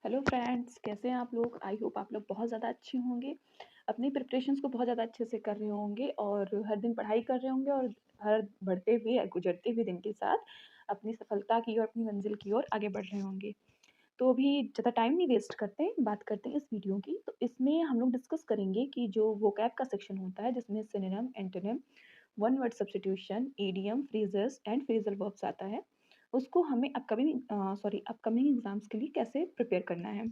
Hello friends, कैसे हैं आप लोग? आई होप आप लोग बहुत ज़्यादा अच्छे होंगे। अपनी प्रिपरेशंस को बहुत ज़्यादा अच्छे से कर रहे होंगे और हर दिन पढ़ाई कर रहे होंगे और हर बढ़ते हुए गुजरते हुए दिन के साथ अपनी सफलता की ओर, अपनी मंजिल की ओर आगे बढ़ रहे होंगे। तो अभी ज़्यादा टाइम नहीं वेस्ट करते हैं, बात करते हैं इस वीडियो की। तो इसमें हम लोग डिस्कस करेंगे कि जो वोकैब का सेक्शन होता है जिसमें synonym, antonym, one word substitution, idiom, phrases and phrasal verbs आता है, उसको हमें अपकमिंग एग्जाम्स के लिए कैसे प्रिपेयर करना है।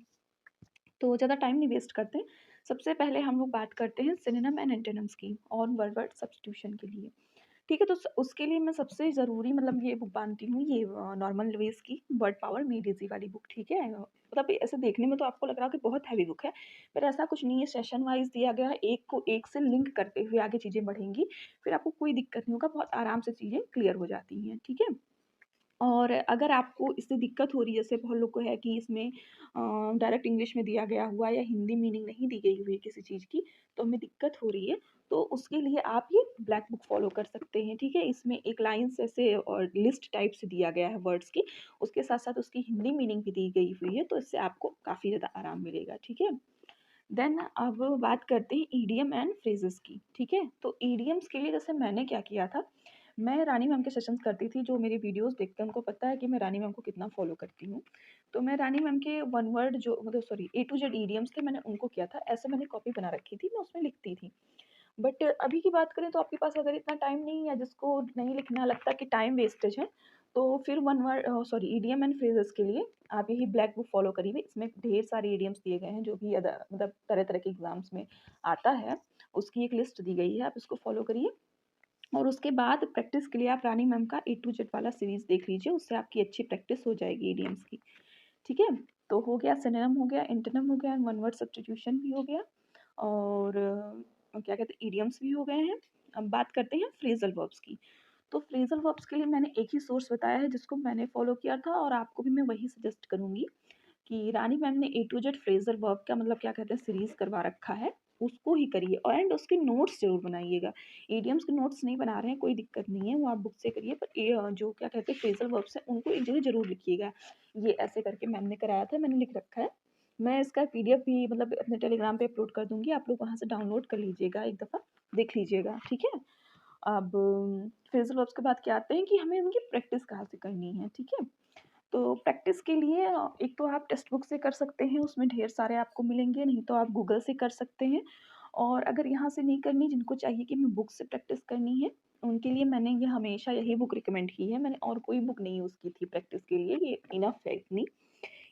तो ज़्यादा टाइम नहीं वेस्ट करते। सबसे पहले हम लोग बात करते हैं सिनोनिम एंड एंटोनिम्स की और वर्ड वर्ड सब्स्टिट्यूशन के लिए। ठीक है, तो उसके लिए मैं सबसे ज़रूरी मतलब ये बुक मानती हूँ, ये नॉर्मन लुईस की वर्ड पावर मेड इजी वाली बुक। ठीक है, मतलब ऐसे देखने में तो आपको लग रहा है कि बहुत हैवी बुक है, पर ऐसा कुछ नहीं है। सेशन वाइज दिया गया है, एक को एक से लिंक करते हुए आगे चीज़ें बढ़ेंगी, फिर आपको कोई दिक्कत नहीं होगा, बहुत आराम से चीज़ें क्लियर हो जाती हैं। ठीक है, और अगर आपको इससे दिक्कत हो रही है, जैसे बहुत लोग को है कि इसमें डायरेक्ट इंग्लिश में दिया गया हुआ या हिंदी मीनिंग नहीं दी गई हुई है किसी चीज़ की, तो हमें दिक्कत हो रही है, तो उसके लिए आप ये ब्लैक बुक फ़ॉलो कर सकते हैं। ठीक है, इसमें एक लाइन्स ऐसे और लिस्ट टाइप से दिया गया है वर्ड्स की, उसके साथ-साथ उसकी हिंदी मीनिंग भी दी गई हुई है, तो इससे आपको काफ़ी ज़्यादा आराम मिलेगा। ठीक है? देन अब बात करते हैं ईडीएम एंड फ्रेजेस की। ठीक है, तो ईडीएम्स के लिए जैसे मैंने क्या किया था, मैं रानी मैम के सेशंस करती थी। जो मेरे वीडियोस देखते हैं उनको पता है कि मैं रानी मैम को कितना फॉलो करती हूँ। तो मैं रानी मैम के वन वर्ड जो मतलब sorry A to Z EDMs थे, मैंने उनको किया था। ऐसे मैंने कॉपी बना रखी थी, मैं उसमें लिखती थी। बट अभी की बात करें तो आपके पास अगर इतना टाइम नहीं है, जिसको नहीं लिखना, लगता कि टाइम वेस्टेज है, तो फिर one word EDM and phrases के लिए आप यही ब्लैक बुक फॉलो करिए। इसमें ढेर सारे ईडीएम्स दिए गए हैं जो भी मतलब तरह तरह के एग्जाम्स में आता है, उसकी एक लिस्ट दी गई है, आप इसको फॉलो करिए। और उसके बाद प्रैक्टिस के लिए आप रानी मैम का ए टू जेड वाला सीरीज देख लीजिए, उससे आपकी अच्छी प्रैक्टिस हो जाएगी ईडीएम्स की। ठीक है, तो हो गया सिनोनिम, हो गया एंटोनिम, हो गया वन वर्ड सब्स्टिट्यूशन भी हो गया, और क्या कहते हैं, इडियम्स भी हो गए हैं। अब बात करते हैं फ्रेजल वर्ब्स की। तो फ्रेजल वर्ब्स के लिए मैंने एक ही सोर्स बताया है जिसको मैंने फॉलो किया था, और आपको भी मैं वही सजेस्ट करूँगी कि रानी मैम ने ए टू जेड फ्रेजल वर्ब का मतलब क्या कहते हैं सीरीज करवा रखा है, उसको ही करिए और एंड उसके नोट्स ज़रूर बनाइएगा। इडियम्स के नोट्स नहीं बना रहे हैं, कोई दिक्कत नहीं है, वो आप बुक से करिए, पर जो क्या कहते हैं फ्रेजल वर्ब्स हैं उनको एक जगह ज़रूर लिखिएगा। ये ऐसे करके मैम ने कराया था, मैंने लिख रखा है। मैं इसका पीडीएफ भी मतलब अपने टेलीग्राम पे अपलोड कर दूँगी, आप लोग वहाँ से डाउनलोड कर लीजिएगा, एक दफ़ा देख लीजिएगा। ठीक है? अब फ्रेज़ल वर्ब्स के बाद क्या आते हैं कि हमें उनकी प्रैक्टिस कहाँ से करनी है। ठीक है? तो प्रैक्टिस के लिए एक तो आप टेक्स्ट बुक से कर सकते हैं, उसमें ढेर सारे आपको मिलेंगे, नहीं तो आप गूगल से कर सकते हैं। और अगर यहाँ से नहीं करनी, जिनको चाहिए कि हमें बुक से प्रैक्टिस करनी है, उनके लिए मैंने ये हमेशा यही बुक रिकमेंड की है। मैंने और कोई बुक नहीं यूज़ की थी प्रैक्टिस के लिए, ये इनफ है इतनी,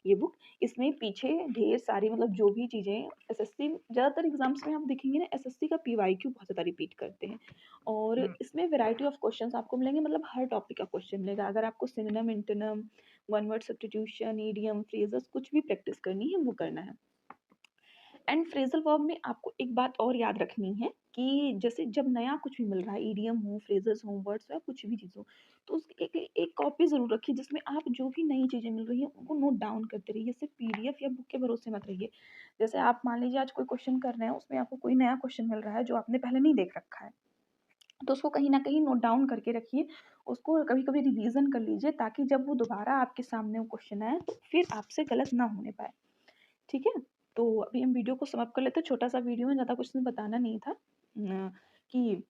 ये बुक। इसमें पीछे ढेर सारी मतलब जो भी चीज़ें एसएससी ज़्यादातर एग्ज़ाम्स में आप देखेंगे ना, एसएससी का पीवाईक्यू बहुत ज़्यादा रिपीट करते हैं, और इसमें वैरायटी ऑफ क्वेश्चंस आपको मिलेंगे, मतलब हर टॉपिक का क्वेश्चन मिलेगा। अगर आपको synonym, antonym, one word substitution, idiom, phrases कुछ भी प्रैक्टिस करनी है, वो करना है। एंड फ्रेजल वर्ब में आपको एक बात और याद रखनी है कि जैसे जब नया कुछ भी मिल रहा है, ईडियम हो, फ्रेजेस हो, वर्ड्स हो, या कुछ भी चीज़ हो, तो उसकी एक कॉपी ज़रूर रखिए जिसमें आप जो भी नई चीज़ें मिल रही हैं उनको नोट डाउन करते रहिए। सिर्फ पीडीएफ या बुक के भरोसे मत रहिए। जैसे आप मान लीजिए आज कोई क्वेश्चन कर रहे हैं, उसमें आपको कोई नया क्वेश्चन मिल रहा है जो आपने पहले नहीं देख रखा है, तो उसको कहीं न कहीं नोट डाउन करके रखिए। उसको कभी-कभी रिवीज़न कर लीजिए, ताकि जब वो दोबारा आपके सामने वो क्वेश्चन आए तो फिर आपसे गलत ना होने पाए। ठीक है? तो अभी हम वीडियो को समाप्त कर लेते हैं, छोटा-सा वीडियो है, ज़्यादा कुछ इसमें बताना नहीं था। कि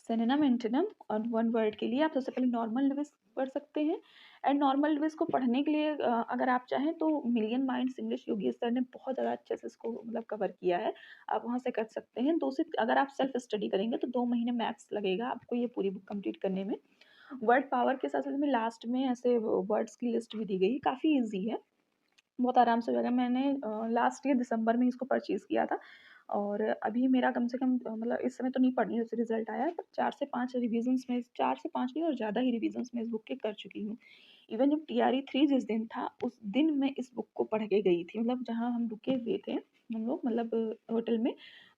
सिनोनिम, एंटोनिम और वन वर्ड के लिए आप सबसे पहले नॉर्मल लुईस पढ़ सकते हैं। एंड नॉर्मल लुईस को पढ़ने के लिए अगर आप चाहें तो million minds English Yogesh sir ने बहुत ज़्यादा अच्छे से इसको मतलब कवर किया है, आप वहाँ से कर सकते हैं। 2 से अगर आप सेल्फ स्टडी करेंगे तो 2 महीने मैक्स लगेगा आपको ये पूरी बुक कंप्लीट करने में। वर्ड पावर के साथ-साथ में लास्ट में ऐसे वर्ड्स की लिस्ट भी दी गई है, काफ़ी ईज़ी है। बहुत आराम से हो जाएगा। मैंने लास्ट ईयर दिसंबर में इसको परचेज़ किया था, और अभी मेरा कम से कम मतलब इस समय तो नहीं पढ़ रही हूँ, जैसे रिज़ल्ट आया है, पर 4 से 5 रिवीज़न्स में, 4 से 5 नहीं और ज़्यादा ही रिवीज़न्स मैं इस बुक के कर चुकी हूँ। इवन जब टीआरई 3 जिस दिन था, उस दिन मैं इस बुक को पढ़ के गई थी। मतलब जहाँ हम रुके हुए थे हम लोग, मतलब होटल में,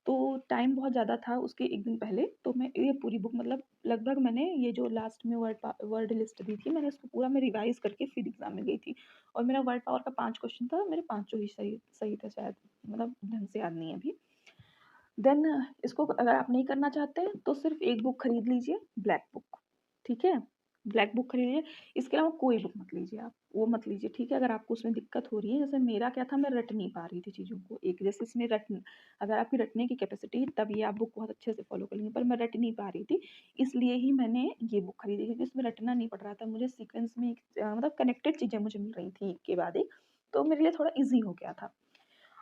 तो टाइम बहुत ज़्यादा था उसके 1 दिन पहले, तो मैं ये पूरी बुक मतलब लगभग मैंने ये जो लास्ट में वर्ड लिस्ट दी थी, मैंने उसको पूरा मैं रिवाइज़ करके फिर एग्ज़ाम में गई थी। और मेरा वर्ड पावर का 5 क्वेश्चन था, मेरे पाँचों ही सही सही थे शायद, मतलब ढंग से याद नहीं है अभी। देन इसको अगर आप नहीं करना चाहते हैं तो सिर्फ़ एक बुक खरीद लीजिए, ब्लैक बुक, ठीक है? ब्लैक बुक खरीद लीजिए। इसके अलावा कोई बुक मत लीजिए आप, वो मत लीजिए, ठीक है? अगर आपको उसमें दिक्कत हो रही है, जैसे मेरा क्या था, मैं रट नहीं पा रही थी चीज़ों को। एक जैसे इसमें अगर आपकी रटने की कैपेसिटी है तब ये आप बुक बहुत अच्छे से फ़ॉलो कर लेंगे, पर मैं रट नहीं पा रही थी, इसलिए ही मैंने ये बुक खरीदी, क्योंकि इसमें रटना नहीं पड़ रहा था मुझे, सीक्वेंस में मतलब कनेक्टेड चीज़ें मुझे मिल रही थी एक के बाद एक, तो मेरे लिए थोड़ा ईज़ी हो गया था।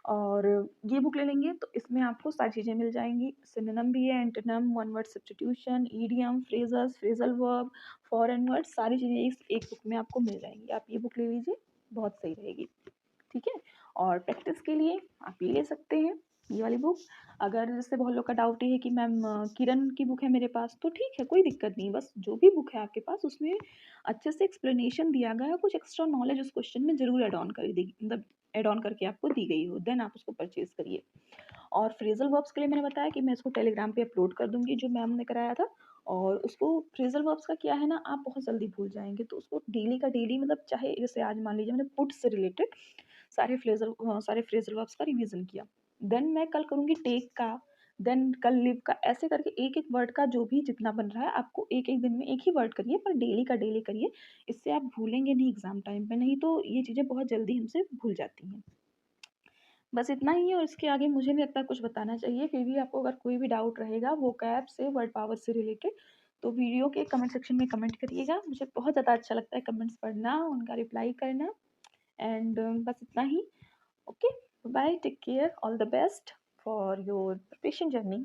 और ये बुक ले लेंगे तो इसमें आपको सारी चीज़ें मिल जाएँगी, सिनोनिम भी है, antonym, one word substitution, idiom, phrases, phrasal verb, foreign words, सारी चीज़ें इस एक बुक में आपको मिल जाएँगी। आप ये बुक ले लीजिए, बहुत सही रहेगी, ठीक है? और प्रैक्टिस के लिए आप ये ले सकते हैं, ये वाली बुक। अगर जैसे बहुत लोग का डाउट ये है कि मैम किरण की बुक है मेरे पास, तो ठीक है, कोई दिक्कत नहीं, बस जो भी बुक है आपके पास उसमें अच्छे से एक्सप्लेनेशन दिया गया है, कुछ एक्स्ट्रा नॉलेज उस क्वेश्चन में ज़रूर ऐड ऑन कर दी, मतलब ऐड ऑन करके आपको दी गई हो, देन आप उसको परचेज़ करिए। और फ्रेज़ल वर्ब्स के लिए मैंने बताया कि मैं इसको टेलीग्राम पे अपलोड कर दूँगी, जो मैम ने कराया था। और उसको फ्रेज़ल वर्ब्स का क्या है ना, आप बहुत जल्दी भूल जाएँगे, तो उसको डेली का डेली, मतलब चाहे जैसे आज मान लीजिए मैंने पुट से रिलेटेड सारे फ्रेज़ल वर्ब्स का रिवीजन किया, देन मैं कल करूँगी टेक का, देन कल लिव का, ऐसे करके एक-एक वर्ड का जो भी जितना बन रहा है, आपको एक-एक दिन में एक ही वर्ड करिए, पर डेली का डेली करिए। इससे आप भूलेंगे नहीं एग्ज़ाम टाइम पे, नहीं तो ये चीज़ें बहुत जल्दी हमसे भूल जाती हैं। बस इतना ही है, और इसके आगे मुझे नहीं लगता कुछ बताना चाहिए। फिर भी आपको अगर कोई भी डाउट रहेगा वोकैब से, वर्ड पावर से रिलेटेड, तो वीडियो के कमेंट सेक्शन में कमेंट करिएगा। मुझे बहुत ज़्यादा अच्छा लगता है कमेंट्स पढ़ना, उनका रिप्लाई करना। एंड बस इतना ही। Okay, bye, take care, all the best for your preparation journey.